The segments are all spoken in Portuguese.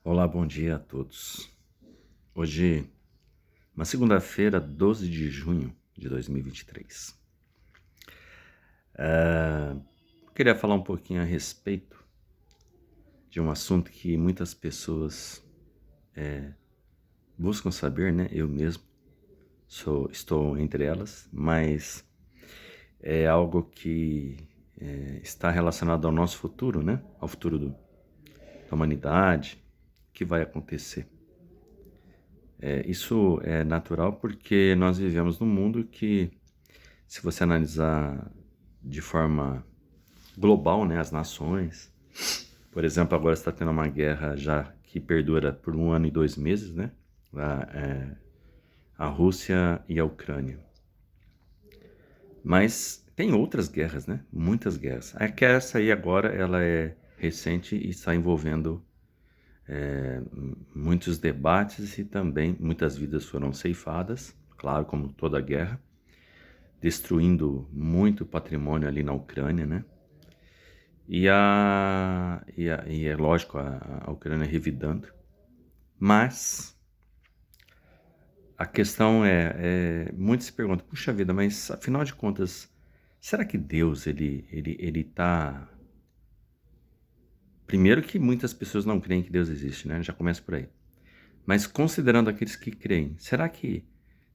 Olá, bom dia a todos. Hoje, uma segunda-feira, 12 de junho de 2023. Queria falar um pouquinho a respeito de um assunto que muitas pessoas buscam saber, né? Eu mesmo estou entre elas, mas é algo que está relacionado ao nosso futuro, né? Ao futuro da humanidade, o que vai acontecer. Isso é natural porque nós vivemos num mundo que, se você analisar de forma global, né, as nações, por exemplo, agora está tendo uma guerra já que perdura por 1 ano e 2 meses, né, a Rússia e a Ucrânia. Mas tem outras guerras, né, muitas guerras. É que essa aí agora ela é recente e está envolvendo muitos debates e também muitas vidas foram ceifadas, claro, como toda guerra, destruindo muito patrimônio ali na Ucrânia, né? E é lógico, a Ucrânia revidando. Mas a questão muitos se perguntam, puxa vida, mas afinal de contas, será que Deus, ele tá... Primeiro que muitas pessoas não creem que Deus existe, né? Já começa por aí. Mas considerando aqueles que creem, será que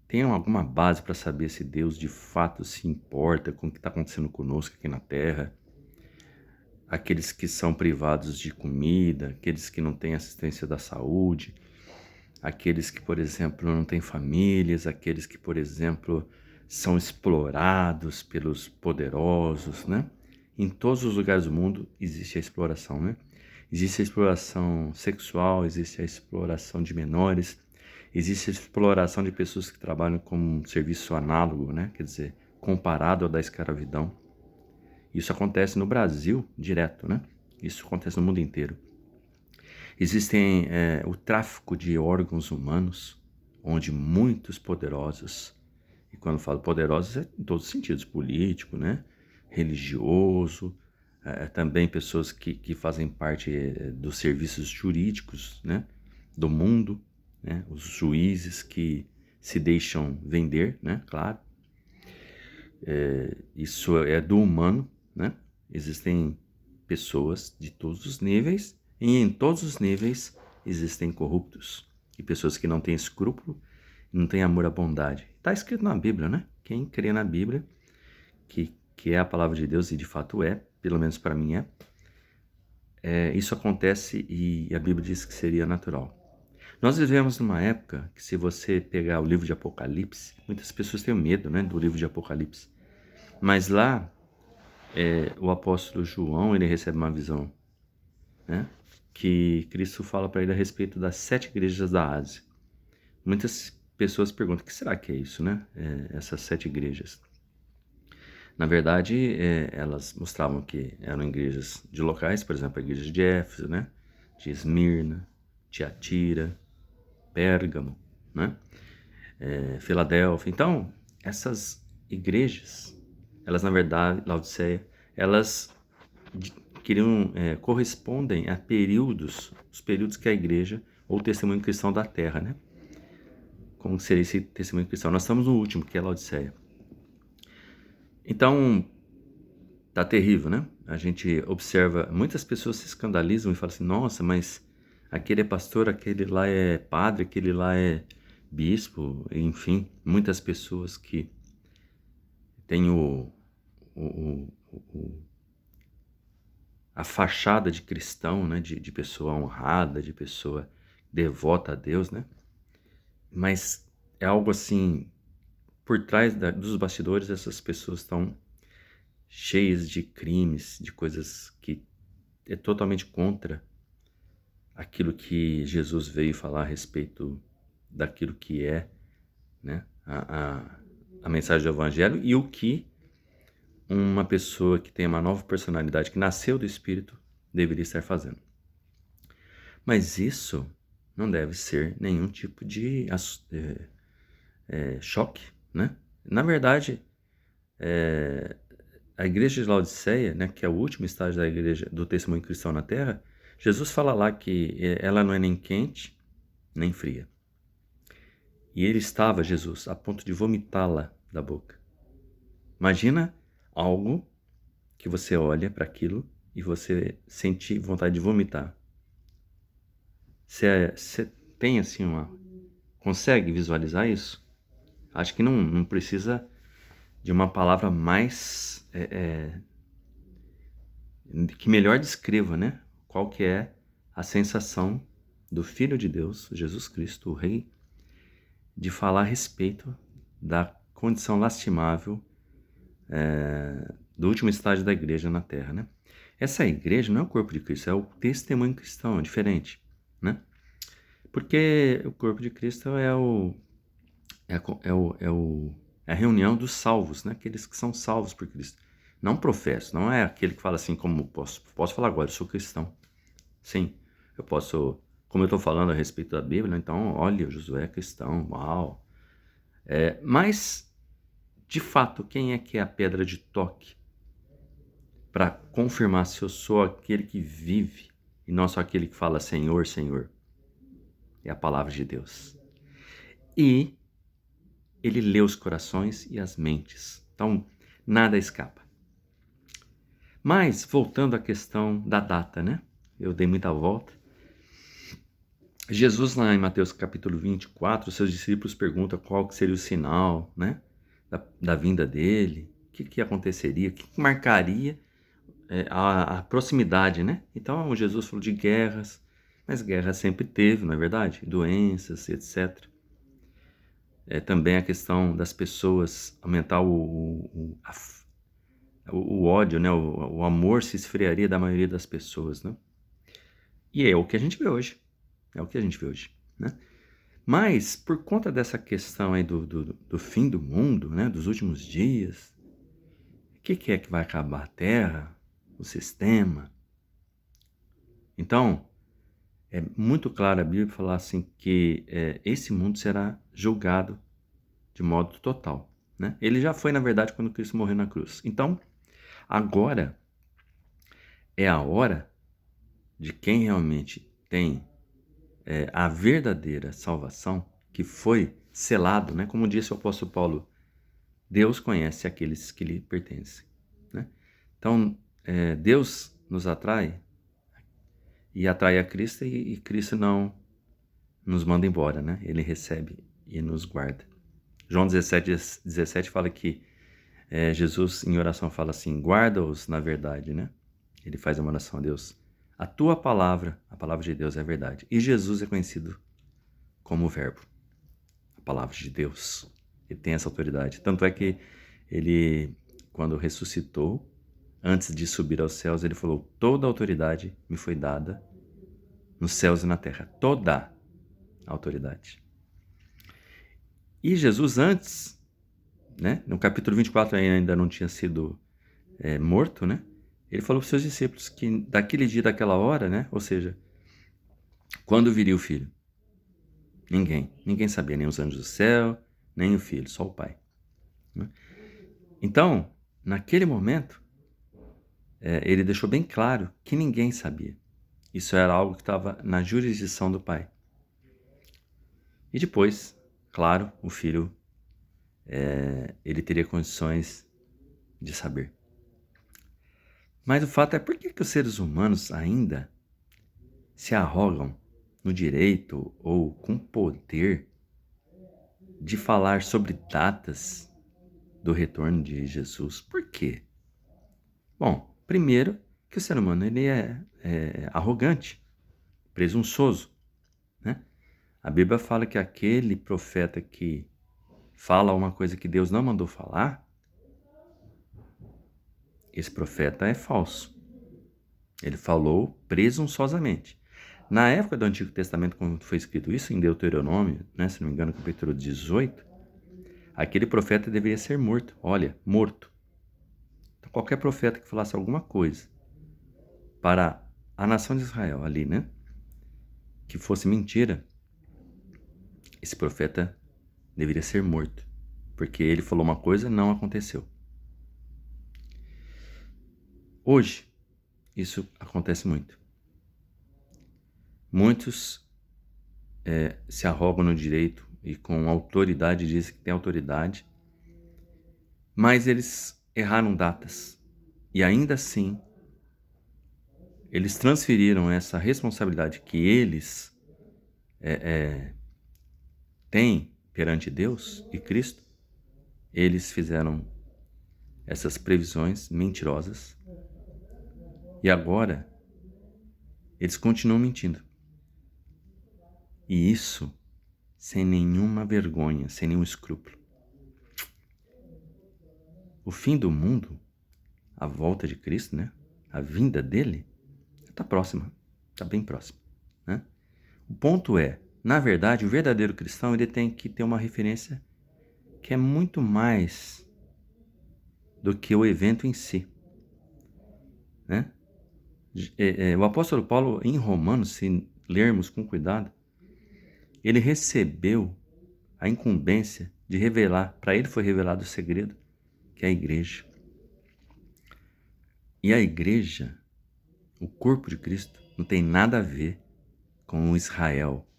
tem alguma base para saber se Deus de fato se importa com o que está acontecendo conosco aqui na Terra? Aqueles que são privados de comida, aqueles que não têm assistência da saúde, aqueles que, por exemplo, não têm famílias, aqueles que, por exemplo, são explorados pelos poderosos, né? Em todos os lugares do mundo existe a exploração, né? Existe a exploração sexual, existe a exploração de menores, existe a exploração de pessoas que trabalham como um serviço análogo, né? Quer dizer, comparado ao da escravidão. Isso acontece no Brasil direto, né? Isso acontece no mundo inteiro. Existem o tráfico de órgãos humanos, onde muitos poderosos, e quando falo poderosos é em todos os sentidos, político, né? Religioso, também pessoas que fazem parte dos serviços jurídicos, né? Do mundo, né? Os juízes que se deixam vender, né? Claro. Isso é do humano, né? Existem pessoas de todos os níveis e em todos os níveis existem corruptos e pessoas que não têm escrúpulo, não têm amor à bondade. Está escrito na Bíblia, né? Quem crê na Bíblia, que é a palavra de Deus e de fato pelo menos para mim isso acontece e a Bíblia diz que seria natural. Nós vivemos numa época que, se você pegar o livro de Apocalipse, muitas pessoas têm medo, né, do livro de Apocalipse. Mas lá, o apóstolo João, ele recebe uma visão, né, que Cristo fala para ele a respeito das 7 igrejas da Ásia. Muitas pessoas perguntam, o que será que é isso, né? Essas 7 igrejas. Na verdade, elas mostravam que eram igrejas de locais, por exemplo, a igreja de Éfeso, né? De Esmirna, Tiatira, Pérgamo, né? Filadélfia. Então, essas igrejas, elas na verdade, Laodiceia, elas queriam, correspondem a períodos, os períodos que a igreja ou o testemunho cristão da terra, né? Como seria esse testemunho cristão? Nós estamos no último, que é Laodiceia. Então, tá terrível, né? A gente observa, muitas pessoas se escandalizam e falam assim, nossa, mas aquele é pastor, aquele lá é padre, aquele lá é bispo, enfim, muitas pessoas que têm a fachada de cristão, né? De pessoa honrada, de pessoa devota a Deus, né? Mas é algo assim, por trás dos bastidores, essas pessoas estão cheias de crimes, de coisas que é totalmente contra aquilo que Jesus veio falar a respeito daquilo que é, né, a mensagem do Evangelho e o que uma pessoa que tem uma nova personalidade, que nasceu do Espírito, deveria estar fazendo. Mas isso não deve ser nenhum tipo de choque, né? Na verdade, a igreja de Laodiceia, né, que é o último estágio da igreja do testemunho cristão na Terra, Jesus fala lá que ela não é nem quente, nem fria. E ele estava, Jesus, a ponto de vomitá-la da boca. Imagina algo que você olha para aquilo e você sente vontade de vomitar. Você tem assim consegue visualizar isso? Acho que não precisa de uma palavra mais que melhor descreva, né? Qual que é a sensação do Filho de Deus, Jesus Cristo, o Rei, de falar a respeito da condição lastimável do último estágio da igreja na Terra, né? Essa igreja não é o corpo de Cristo, é o testemunho cristão, é diferente, né? Porque o corpo de Cristo é a reunião dos salvos, né? Aqueles que são salvos por Cristo. Não professo, não é aquele que fala assim, como posso falar agora, eu sou cristão. Sim, eu posso, como eu estou falando a respeito da Bíblia, então, olha, Josué é cristão, uau. Mas, de fato, quem é que é a pedra de toque para confirmar se eu sou aquele que vive e não só aquele que fala Senhor, Senhor? É a palavra de Deus. E ele lê os corações e as mentes. Então, nada escapa. Mas, voltando à questão da data, né? Eu dei muita volta. Jesus, lá em Mateus capítulo 24, seus discípulos perguntam qual que seria o sinal, né? Da vinda dele, o que aconteceria, o que marcaria a proximidade, né? Então, Jesus falou de guerras, mas guerra sempre teve, não é verdade? Doenças, etc. Também a questão das pessoas aumentar o ódio, né? O amor se esfriaria da maioria das pessoas, né? E é o que a gente vê hoje. É o que a gente vê hoje, né? Mas, por conta dessa questão aí do fim do mundo, né? Dos últimos dias, o que é que vai acabar? A Terra? O sistema? Então, é muito claro a Bíblia falar assim que esse mundo será julgado de modo total, né? Ele já foi, na verdade, quando Cristo morreu na cruz. Então, agora é a hora de quem realmente tem a verdadeira salvação, que foi selado, né? Como disse o apóstolo Paulo, Deus conhece aqueles que lhe pertencem, né? Então, Deus nos atrai e atrai a Cristo e Cristo não nos manda embora, né? Ele recebe e nos guarda. João 17 fala que Jesus em oração fala assim, guarda-os na verdade, né? Ele faz uma oração a Deus. A tua palavra, a palavra de Deus é a verdade. E Jesus é conhecido como o Verbo, a palavra de Deus. Ele tem essa autoridade. Tanto é que ele, quando ressuscitou, antes de subir aos céus, ele falou, toda a autoridade me foi dada nos céus e na terra. Toda a autoridade. E Jesus antes, né, no capítulo 24 ainda não tinha sido morto, né? Ele falou para os seus discípulos que daquele dia, daquela hora, né? Ou seja, quando viria o Filho? Ninguém sabia, nem os anjos do céu, nem o Filho, só o Pai. Né? Então, naquele momento, ele deixou bem claro que ninguém sabia. Isso era algo que estava na jurisdição do Pai. E depois, claro, o Filho, ele teria condições de saber. Mas o fato é, por que os seres humanos ainda se arrogam no direito ou com poder de falar sobre datas do retorno de Jesus? Por quê? Bom, primeiro que o ser humano ele é arrogante, presunçoso, né? A Bíblia fala que aquele profeta que fala uma coisa que Deus não mandou falar, esse profeta é falso. Ele falou presunçosamente. Na época do Antigo Testamento, quando foi escrito isso, em Deuteronômio, né, se não me engano, capítulo 18, aquele profeta deveria ser morto. Olha, morto. Então, qualquer profeta que falasse alguma coisa para a nação de Israel ali, né, que fosse mentira, esse profeta deveria ser morto. Porque ele falou uma coisa e não aconteceu. Hoje, isso acontece muito. Muitos se arrogam no direito e com autoridade dizem que tem autoridade, mas eles erraram datas. E ainda assim, eles transferiram essa responsabilidade que eles têm perante Deus e Cristo. Eles fizeram essas previsões mentirosas e agora eles continuam mentindo. E isso sem nenhuma vergonha, sem nenhum escrúpulo. O fim do mundo, a volta de Cristo, né? A vinda dele, está próxima, está bem próxima, né? O ponto é, na verdade, o verdadeiro cristão ele tem que ter uma referência que é muito mais do que o evento em si, né? O apóstolo Paulo, em Romanos, se lermos com cuidado, ele recebeu a incumbência de revelar, para ele foi revelado o segredo, que é a igreja. E a igreja, o corpo de Cristo, não tem nada a ver com Israel.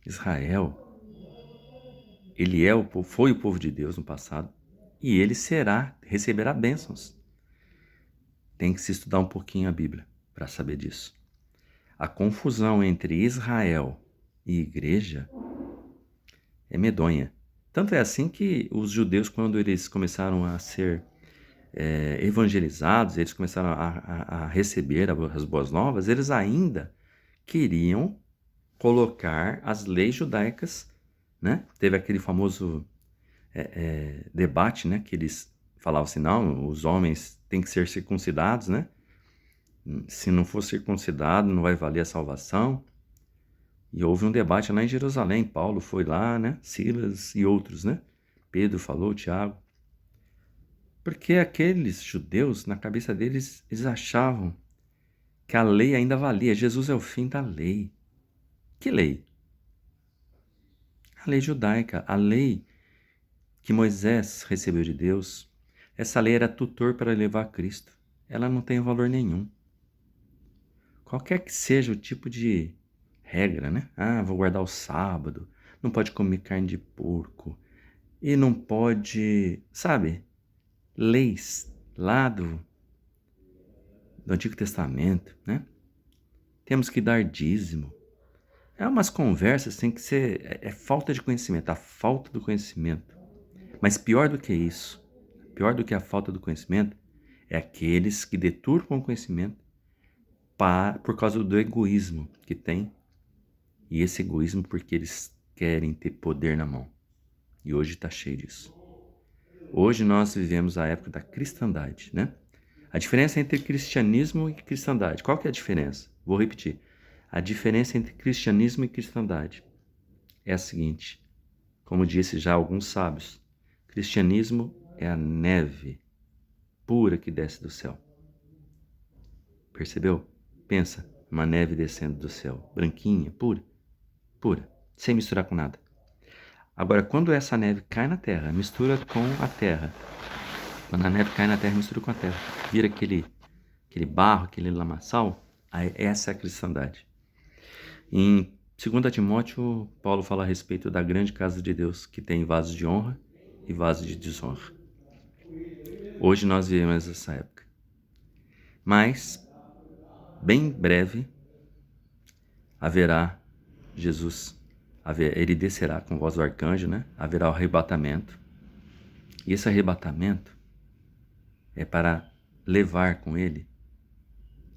Israel, ele foi o povo de Deus no passado e ele receberá bênçãos. Tem que se estudar um pouquinho a Bíblia para saber disso. A confusão entre Israel e igreja é medonha. Tanto é assim que os judeus, quando eles começaram a ser evangelizados, eles começaram a receber as boas novas, eles ainda queriam colocar as leis judaicas, né? Teve aquele famoso debate, né? Que eles falavam assim, não, os homens têm que ser circuncidados, né? Se não for circuncidado, não vai valer a salvação. E houve um debate lá em Jerusalém. Paulo foi lá, né? Silas e outros, né? Pedro falou, Tiago. Porque aqueles judeus, na cabeça deles, eles achavam que a lei ainda valia. Jesus é o fim da lei. Que lei? A lei judaica, a lei que Moisés recebeu de Deus. Essa lei era tutor para levar a Cristo. Ela não tem valor nenhum. Qualquer que seja o tipo de regra, né? Ah, vou guardar o sábado, não pode comer carne de porco, e não pode, sabe, leis lá do Antigo Testamento, né? Temos que dar dízimo. É umas conversas, tem que ser, é falta de conhecimento, a falta do conhecimento. Mas pior do que isso, pior do que a falta do conhecimento, é aqueles que deturpam o conhecimento por causa do egoísmo que tem. E esse egoísmo porque eles querem ter poder na mão. E hoje está cheio disso. Hoje nós vivemos a época da cristandade, né? A diferença entre cristianismo e cristandade. Qual que é a diferença? Vou repetir. A diferença entre cristianismo e cristandade é a seguinte. Como disse já alguns sábios, cristianismo é a neve pura que desce do céu. Percebeu? Pensa, uma neve descendo do céu, branquinha, pura, sem misturar com nada. Agora, quando essa neve cai na terra, mistura com a terra. Quando a neve cai na terra, mistura com a terra. Vira aquele barro, aquele lamaçal. Aí, essa é a cristandade. Em 2 Timóteo, Paulo fala a respeito da grande casa de Deus, que tem vasos de honra e vasos de desonra. Hoje nós vivemos essa época. Mas, bem breve, haverá Jesus. Ele descerá com voz do arcanjo, né? Haverá o arrebatamento. E esse arrebatamento é para levar com ele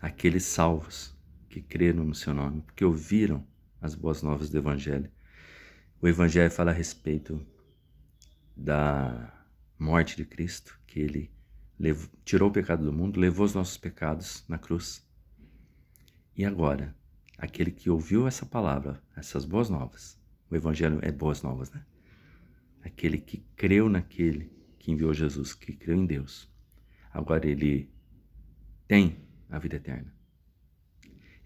aqueles salvos que creram no seu nome, porque ouviram as boas novas do Evangelho. O Evangelho fala a respeito da morte de Cristo, que ele tirou o pecado do mundo, levou os nossos pecados na cruz. E agora, aquele que ouviu essa palavra, essas boas novas, o Evangelho é boas novas, né? Aquele que creu naquele que enviou Jesus, que creu em Deus, agora ele tem a vida eterna.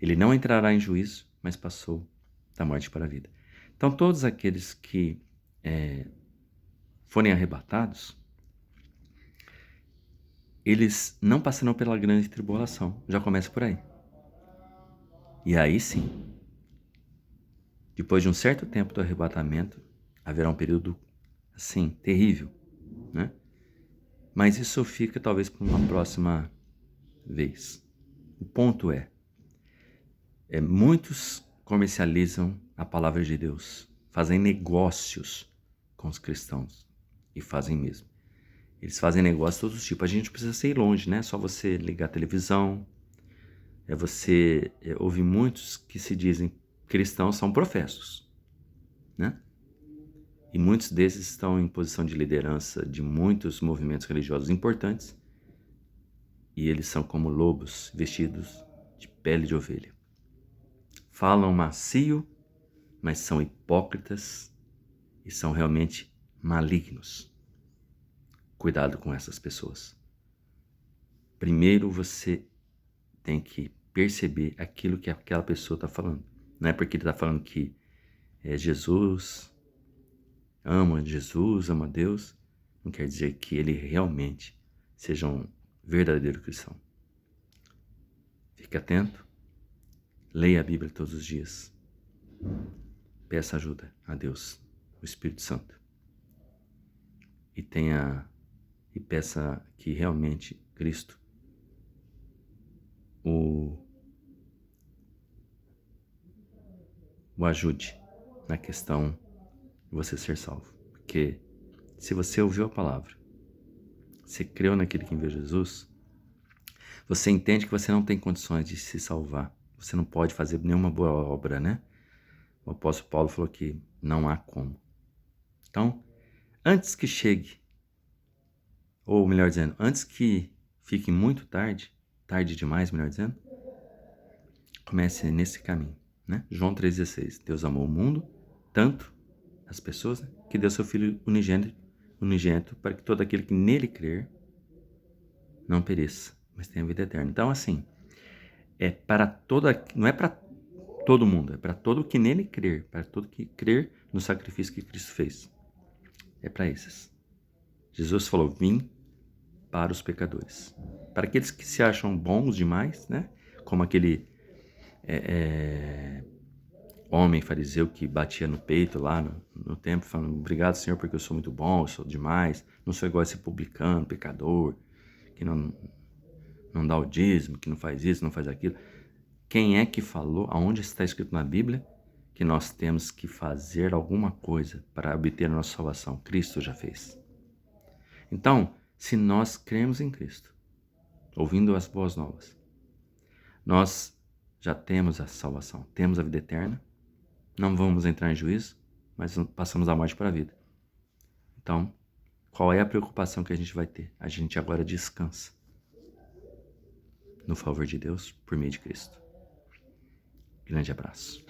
Ele não entrará em juízo, mas passou da morte para a vida. Então, todos aqueles que forem arrebatados, eles não passarão pela grande tribulação. Já começa por aí. E aí sim, Depois de um certo tempo do arrebatamento, haverá um período, assim, terrível, né? Mas isso fica talvez para uma próxima vez. O ponto muitos comercializam a palavra de Deus, fazem negócios com os cristãos, e fazem mesmo. Eles fazem negócios de todos os tipos. A gente não precisa ir longe, né? É só você ligar a televisão, você ouve muitos que se dizem cristãos, são professos, né? E muitos desses estão em posição de liderança de muitos movimentos religiosos importantes, e eles são como lobos vestidos de pele de ovelha. Falam macio, mas são hipócritas e são realmente malignos. Cuidado com essas pessoas. Primeiro você tem que perceber aquilo que aquela pessoa está falando. Não é porque ele está falando que Jesus, ama Deus, não quer dizer que ele realmente seja um verdadeiro cristão. Fique atento, leia a Bíblia todos os dias, peça ajuda a Deus, o Espírito Santo, e peça que realmente Cristo o ajude na questão de você ser salvo. Porque se você ouviu a palavra, você creu naquele que enviou Jesus, você entende que você não tem condições de se salvar. Você não pode fazer nenhuma boa obra, né? O apóstolo Paulo falou que não há como. Então, antes que chegue, ou melhor dizendo, antes que fique muito tarde, tarde demais, melhor dizendo, comece nesse caminho, né? João 3,16. Deus amou o mundo, tanto as pessoas, né, que deu seu Filho unigênito para que todo aquele que nele crer não pereça, mas tenha vida eterna. Então, assim, não é para todo mundo, é para todo que nele crer, para todo que crer no sacrifício que Cristo fez. É para esses. Jesus falou: vim para os pecadores. Para aqueles que se acham bons demais, né? Como aquele homem fariseu que batia no peito lá no templo, falando: obrigado, Senhor, porque eu sou muito bom, eu sou demais, não sou igual a esse publicano, pecador, que não dá o dízimo, que não faz isso, não faz aquilo. Quem é que falou, aonde está escrito na Bíblia, que nós temos que fazer alguma coisa para obter a nossa salvação? Cristo já fez. Então, se nós cremos em Cristo, ouvindo as boas novas, nós já temos a salvação, temos a vida eterna, não vamos entrar em juízo, mas passamos da morte para a vida. Então, qual é a preocupação que a gente vai ter? A gente agora descansa no favor de Deus por meio de Cristo. Grande abraço.